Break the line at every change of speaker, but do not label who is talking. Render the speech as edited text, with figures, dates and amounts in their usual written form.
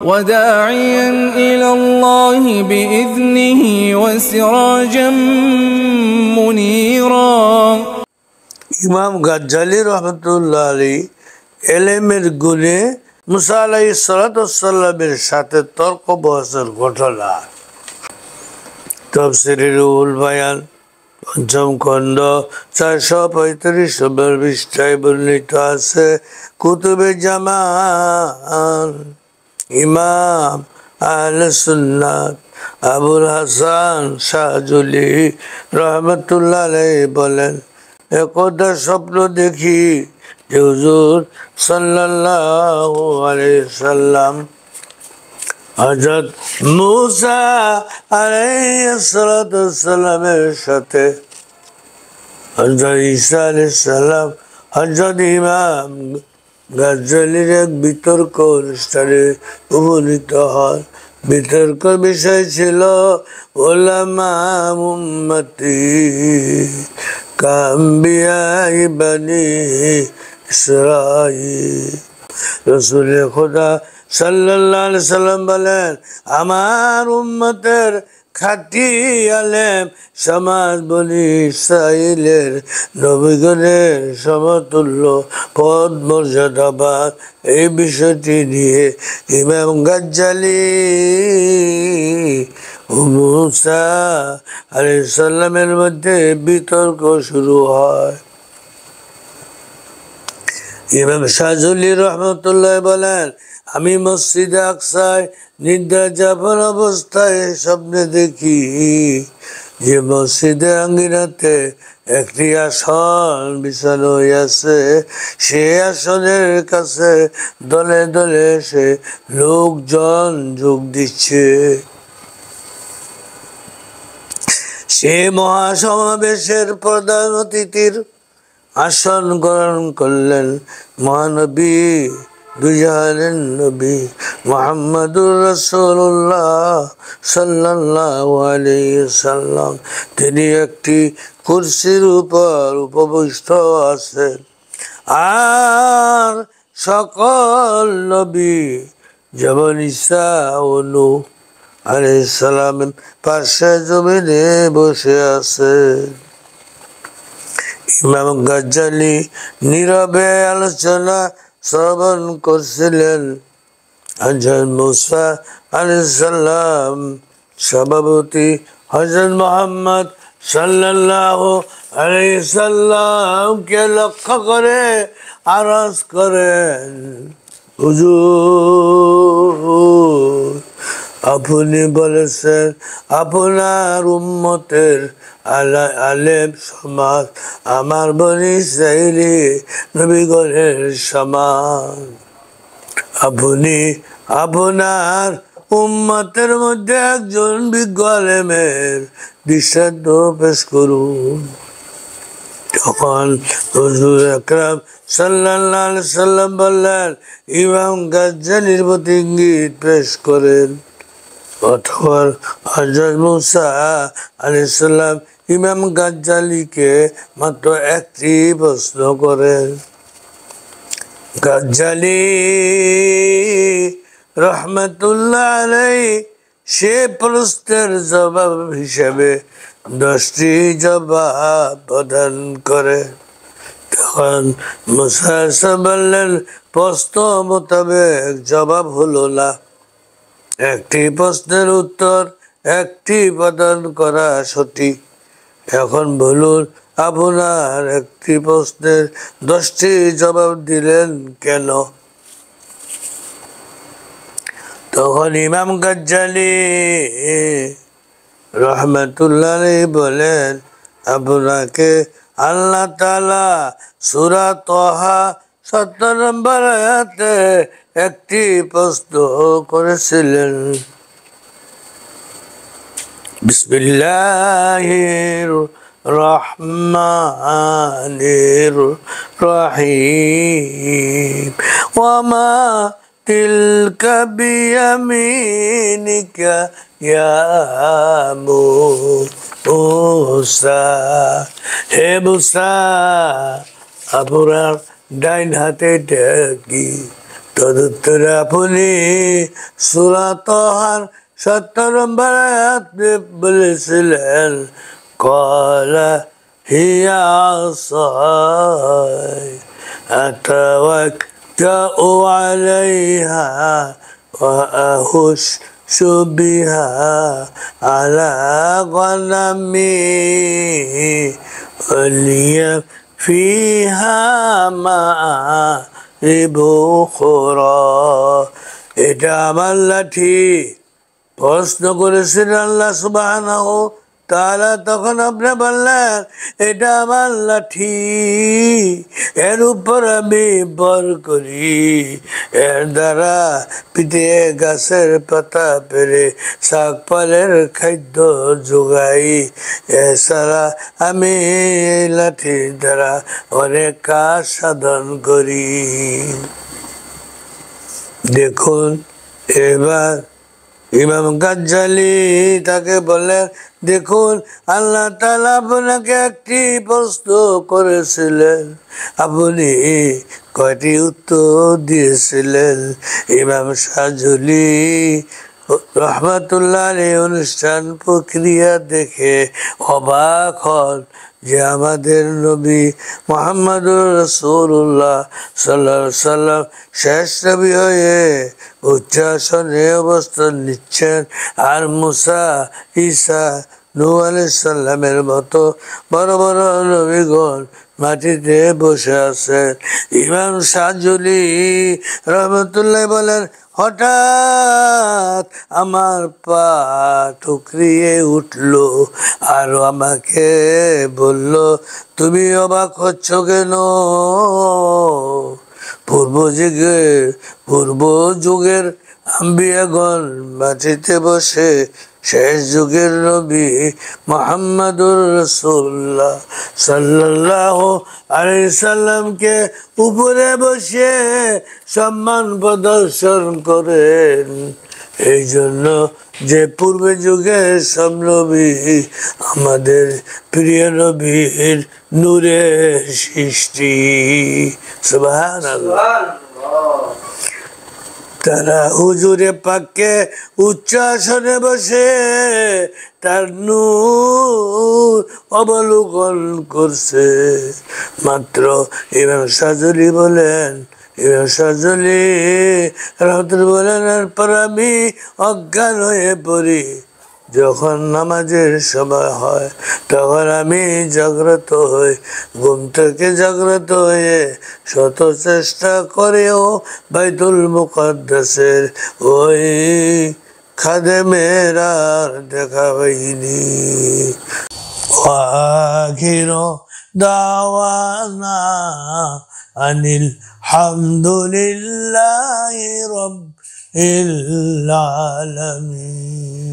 وداعيا إلى الله بإذنه وسراجا منيرا
ইমাম গাজ্জালী রহমতুল্লাহ আলাইহি এলেমের গুণে মুসা আলাইহিস সালাতু ওয়াস সালামের সাথে তর্ক বহসের ঘটনা। তাফসীরে রুহুল বায়ান পঞ্চম খণ্ড 435 নম্বর পৃষ্ঠায় বর্ণিত আছে, কুতুবে জামান ইমাম আহলে সুন্নাত আবুল হাসান শাহজুলি রহমতুল্লাহ আলাইহি বলেন, একদা স্বপ্ন দেখি যে হুজুর সাল্লাল্লাহু আলাইহি সাল্লাম হযরত মুসা আলাইহিস সালাতু ওয়াস সালামের সাথে হযরত ঈসা আলাইহিস সালাম হযরত ইমাম গাজ্জালীর এক বিতর্ক অনুষ্ঠানে উপনীত হয়। বিতর্ক বিষয় ছিল উলামা উম্মতি কাম্বিয়া ইবনি ইসরাঈল। রাসূল খোদা সাল্লাল্লাহু আলাইহি সাল্লাম বলেন, আমার উম্মতের খাঁটি আলেম সমাজ বনি ইসরাঈলের নবীগণের সমতুল্য পদ মর্যাদাবান। এই বিষয়টি নিয়ে ইমাম গাজ্জালী ও মুসা আলাইহিস সালামের মধ্যে বিতর্ক শুরু হয়। ইমাম শাহজুলি রহমতুল্লাহ বলেন, আমি মসজিদে আকসায় নিদ্রা যাপন অবস্থায় স্বপ্নে দেখি যে মসজিদের আঙ্গিনাতে একটি আসন বিছানো হইয়াছে। সে আসনের কাছে দলে দলে এসে লোকজন যোগ দিচ্ছে। সে মহাসমাবেশের প্রধান অতিথির আসন গ্রহণ করলেন মহানবী দুজাহানের নবী মুহাম্মদুর রাসূলুল্লাহ সাল্লাল্লাহু আলাইহি সাল্লাম। তিনি একটি কুরসির উপর উপবিষ্ট আছেন, আর সকল নবী যেমন ঈসা ও নূহ আলাইহিস সালামের পাশে জমিনে বসে আছেন। ইমাম গাজ্জালী নীরবে আলোচনা শ্রবণ করছিলেন। হযরত মুসা আলাইহিস সালাম সভাপতি হযরত মুহাম্মদ সাল্লাল্লাহু আলাইহি সাল্লামকে লক্ষ্য করে আরজ করেন, হুজুর, আপনি বলেছেন আপনার উম্মতের আলেম সমাজ আমার বনি ইসরাঈলী নবীগণের সমান। আপনি আপনার উম্মতের মধ্যে একজন বিজ্ঞ আলেমের দৃষ্টান্ত পেশ করুন। তখন হুজুর আকরাম সাল্লাল্লাহু আলাইহি সাল্লাম বললেন, ইমাম গাজ্জালীর প্রতি ইঙ্গিত পেশ করেন। অতঃপর হযরত মুসা আলাইহিস সালাম ইমাম গাজ্জালীকে মাত্র একটি প্রশ্ন করেন। গাজ্জালী রহমতুল্লাহ আলাইহি সে প্রশ্নের জবাব হিসেবে 10টি জবাব প্রদান করে। তখন মুসা বললেন, প্রশ্ন মোতাবেক জবাব হলো না, একটি প্রশ্নের উত্তর একটি প্রদান করা সঠিক। এখন বলুন, আপনার একটি প্রশ্নের 10টি জবাব দিলেন কেন? তখন ইমাম গাজ্জালী রহমতুল্লাহ আলাইহি বলেন, আপনাকে আল্লাহ তাআলা সূরা তাহা 70 নম্বর আয়াতে একটি প্রশ্ন করেছিলেন, বিসমিল্লাহির রহমানির রহিম ওয়ামা তিলকা বিয়ামিনিকা ইয়া মুসা। হে মুসা, আপনার ডাইন হাতে কি? তদুত্তরে আপনি সূরা তাহার 70 নম্বর আয়াতে বলেছিলেন ক্বালা হিয়া আসায় আতাওয়াক্কাউ আলাইহা ওয়া আহুশু বিহা আলা গনামি ওয়ালিয়া ফিহা মাআরিবু উখরা। এটা আমার লাঠি। প্রশ্ন করেছেন আল্লাহ সুবহানাহু তাআলা, তখন আপনি বললেন এটা আমার লাঠি, এর উপর আমি ভর করি, এর দ্বারা পিঠে গাছের পাতা পেরে শাক পালের খাদ্য যোগাই। এছাড়া আমি এই লাঠির দ্বারা অনেক কাজ সাধন করি। দেখুন, এবার ইমাম গাজ্জালি তাকে বললেন, দেখুন আল্লাহ তাআলা আপনাকে একটি প্রশ্ন করেছিলেন, আপনি কয়টি উত্তর দিয়েছিলেন? ইমাম শাহজুলি রহমাতুল্লাহ আলাইহি অনুষ্ঠান প্রক্রিয়া দেখে অবাক হন যে আমাদের নবী মুহাম্মদুর রাসূলুল্লাহ সাল্লাল্লাহু আলাইহি সাল্লাম শেষ নবী হয়ে উচ্চ আসনে অবস্থান নিচ্ছেন, আর মুসা, ঈসা, নূহ আলাইহিস সালামের মতো বড় বড় নবীগণ মাটিতে বসে আছেন। ইমাম শাহজুলি রহমতুল্লাহ বলেন, হঠাৎ আমার পা ঠুকরিয়ে উঠল আর আমাকে বলল, তুমি অবাক হচ্ছ কেন? পূর্ব যুগের আম্বিয়াগণ মাটিতে বসে শেষ যুগের নবী মুহাম্মদুর রাসূলুল্লাহ সাল্লাল্লাহু আলাইহি সাল্লামকে উপরে বসে সম্মান প্রদর্শন করেন। এই জন্য যে পূর্বে যুগের সব নবী আমাদের প্রিয় নবীর নূরের সৃষ্টি। সুবহানাল্লাহ। তারা হুজুরে পাককে উচ্চ আসনে বসে তার নূর অবলোকন করছে। মাত্র ইমাম শাহজুলি বলেন, বলেন, এরপর আমি অজ্ঞান হয়ে পড়ি। যখন নামাজের সময় হয় তখন আমি জাগ্রত হই, ঘুম থেকে জাগ্রত হয়ে শত চেষ্টা করেও বাইতুল মুকাদ্দাসের ওই খাদেমের আর দেখা হয়নি। আখিরু দাওয়ানা আনিল হামদুলিল্লাহি রাব্বিল আলামিন।